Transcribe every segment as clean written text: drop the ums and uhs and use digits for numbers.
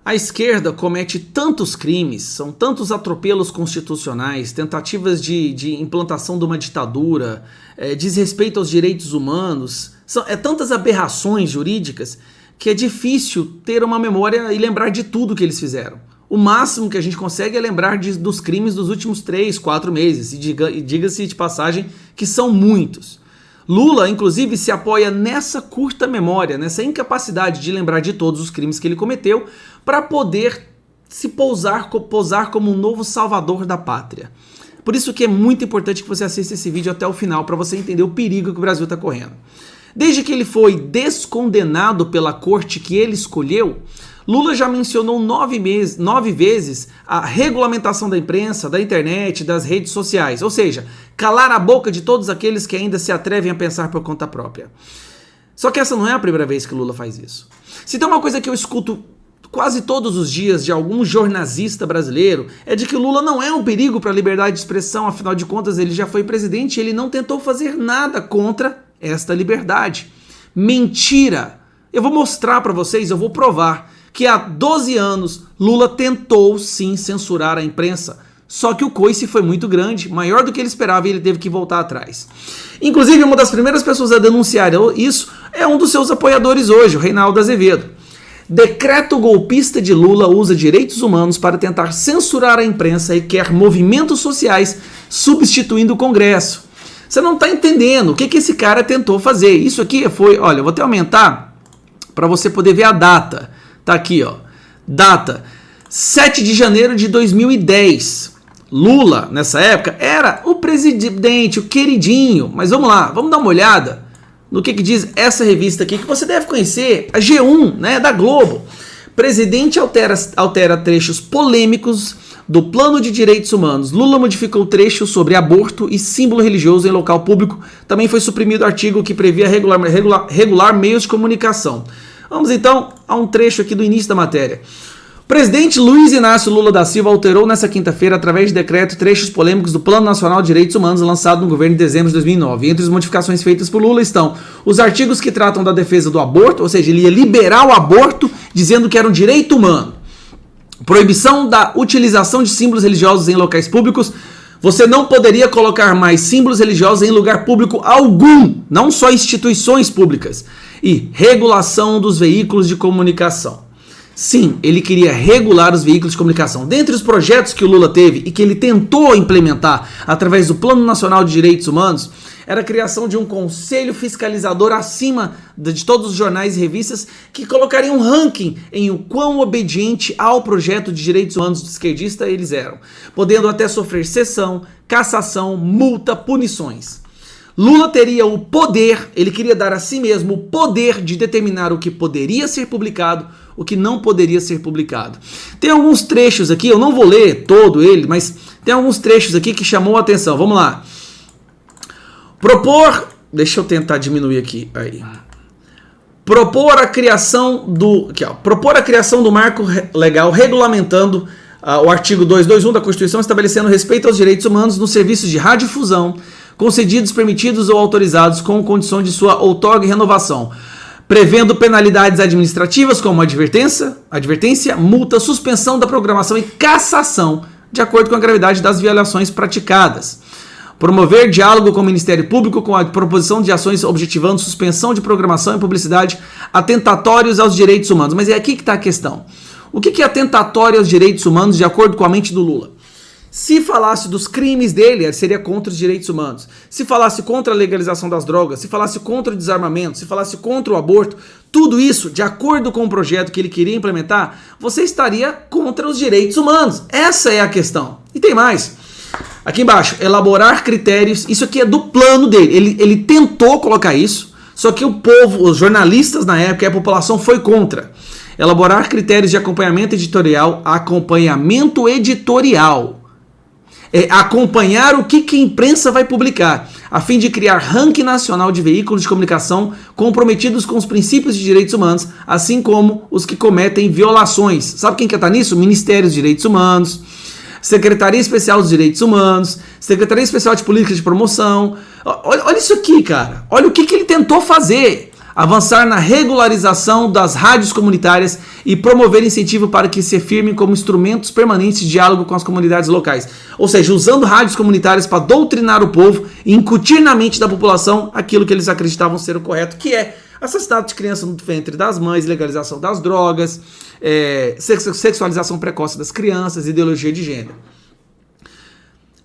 A esquerda comete tantos crimes, são tantos atropelos constitucionais, tentativas de implantação de uma ditadura, desrespeito aos direitos humanos, tantas aberrações jurídicas que é difícil ter uma memória e lembrar de tudo que eles fizeram. O máximo que a gente consegue é lembrar dos crimes dos últimos 3, 4 meses, e diga-se de passagem que são muitos. Lula, inclusive, se apoia nessa curta memória, nessa incapacidade de lembrar de todos os crimes que ele cometeu, para poder se posar como um novo salvador da pátria. Por isso que é muito importante que você assista esse vídeo até o final, para você entender o perigo que o Brasil está correndo. Desde que ele foi descondenado pela corte que ele escolheu, Lula já mencionou 9 vezes a regulamentação da imprensa, da internet, das redes sociais, ou seja, calar a boca de todos aqueles que ainda se atrevem a pensar por conta própria. Só que essa não é a primeira vez que Lula faz isso. Se tem uma coisa que eu escuto quase todos os dias de algum jornalista brasileiro, é de que Lula não é um perigo para a liberdade de expressão, afinal de contas ele já foi presidente e ele não tentou fazer nada contra esta liberdade. Mentira! Eu vou mostrar para vocês, eu vou provar que há 12 anos Lula tentou sim censurar a imprensa, só que o coice foi muito grande, maior do que ele esperava, e ele teve que voltar atrás. Inclusive, uma das primeiras pessoas a denunciar isso é um dos seus apoiadores hoje, o Reinaldo Azevedo. Decreto golpista de Lula usa direitos humanos para tentar censurar a imprensa e quer movimentos sociais substituindo o Congresso. Você não está entendendo o que esse cara tentou fazer. Isso aqui foi, olha, eu vou até aumentar para você poder ver a data. Tá aqui, ó. Data 7 de janeiro de 2010. Lula, nessa época, era o presidente, o queridinho. Mas vamos lá, vamos dar uma olhada no que diz essa revista aqui, que você deve conhecer, a G1, né, da Globo. Presidente altera trechos polêmicos do Plano de Direitos Humanos. Lula modificou trecho sobre aborto e símbolo religioso em local público. Também foi suprimido o artigo que previa regular meios de comunicação. Vamos então a um trecho aqui do início da matéria. O presidente Luiz Inácio Lula da Silva alterou nesta quinta-feira, através de decreto, trechos polêmicos do Plano Nacional de Direitos Humanos lançado no governo em dezembro de 2009. Entre as modificações feitas por Lula estão os artigos que tratam da defesa do aborto, ou seja, ele ia liberar o aborto dizendo que era um direito humano. Proibição da utilização de símbolos religiosos em locais públicos. Você não poderia colocar mais símbolos religiosos em lugar público algum, não só instituições públicas. E regulação dos veículos de comunicação. Sim, ele queria regular os veículos de comunicação. Dentre os projetos que o Lula teve e que ele tentou implementar através do Plano Nacional de Direitos Humanos, era a criação de um conselho fiscalizador acima de todos os jornais e revistas que colocaria um ranking em o quão obediente ao projeto de direitos humanos do esquerdista eles eram, podendo até sofrer cessão, cassação, multa, punições. Lula teria o poder, ele queria dar a si mesmo o poder de determinar o que poderia ser publicado, o que não poderia ser publicado. Tem alguns trechos aqui, eu não vou ler todo ele, mas tem alguns trechos aqui que chamou a atenção. Vamos lá. Deixa eu tentar diminuir aqui. Aí. Propor a criação do marco legal regulamentando o artigo 221 da Constituição, estabelecendo respeito aos direitos humanos nos serviços de radiodifusão, concedidos, permitidos ou autorizados com condição de sua outorga e renovação, prevendo penalidades administrativas como advertência, multa, suspensão da programação e cassação, de acordo com a gravidade das violações praticadas. Promover diálogo com o Ministério Público com a proposição de ações objetivando suspensão de programação e publicidade atentatórios aos direitos humanos. Mas é aqui que está a questão. O que é atentatório aos direitos humanos de acordo com a mente do Lula? Se falasse dos crimes dele, seria contra os direitos humanos. Se falasse contra a legalização das drogas, se falasse contra o desarmamento, se falasse contra o aborto, tudo isso, de acordo com o projeto que ele queria implementar, você estaria contra os direitos humanos. Essa é a questão. E tem mais. Aqui embaixo, elaborar critérios, isso aqui é do plano dele. Ele tentou colocar isso, só que o povo, os jornalistas na época e a população foi contra. Elaborar critérios de acompanhamento editorial, acompanhar o que a imprensa vai publicar, a fim de criar ranking nacional de veículos de comunicação comprometidos com os princípios de direitos humanos, assim como os que cometem violações. Sabe quem que está nisso? Ministério dos Direitos Humanos, Secretaria Especial dos Direitos Humanos, Secretaria Especial de Política de Promoção. Olha isso aqui, cara. Olha o que ele tentou fazer. avançar na regularização das rádios comunitárias e promover incentivo para que se firmem como instrumentos permanentes de diálogo com as comunidades locais. Ou seja, usando rádios comunitárias para doutrinar o povo e incutir na mente da população aquilo que eles acreditavam ser o correto, que é assassinato de criança no ventre das mães, legalização das drogas, sexualização precoce das crianças, ideologia de gênero.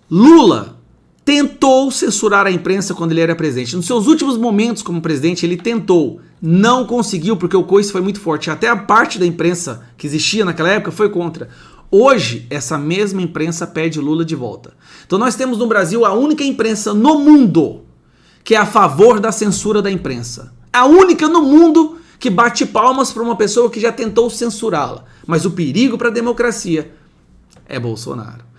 Lula tentou censurar a imprensa quando ele era presidente. Nos seus últimos momentos como presidente, ele tentou. Não conseguiu, porque o coice foi muito forte. Até a parte da imprensa que existia naquela época foi contra. Hoje, essa mesma imprensa pede Lula de volta. Então nós temos no Brasil a única imprensa no mundo que é a favor da censura da imprensa. A única no mundo que bate palmas para uma pessoa que já tentou censurá-la. Mas o perigo para a democracia é Bolsonaro.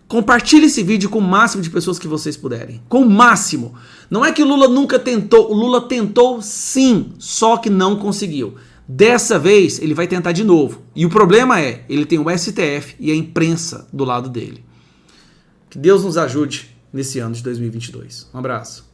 Compartilhe esse vídeo com o máximo de pessoas que vocês puderem. Com o máximo. Não é que o Lula nunca tentou. O Lula tentou sim, só que não conseguiu. Dessa vez, ele vai tentar de novo. E o problema é, ele tem o STF e a imprensa do lado dele. Que Deus nos ajude nesse ano de 2022. Um abraço.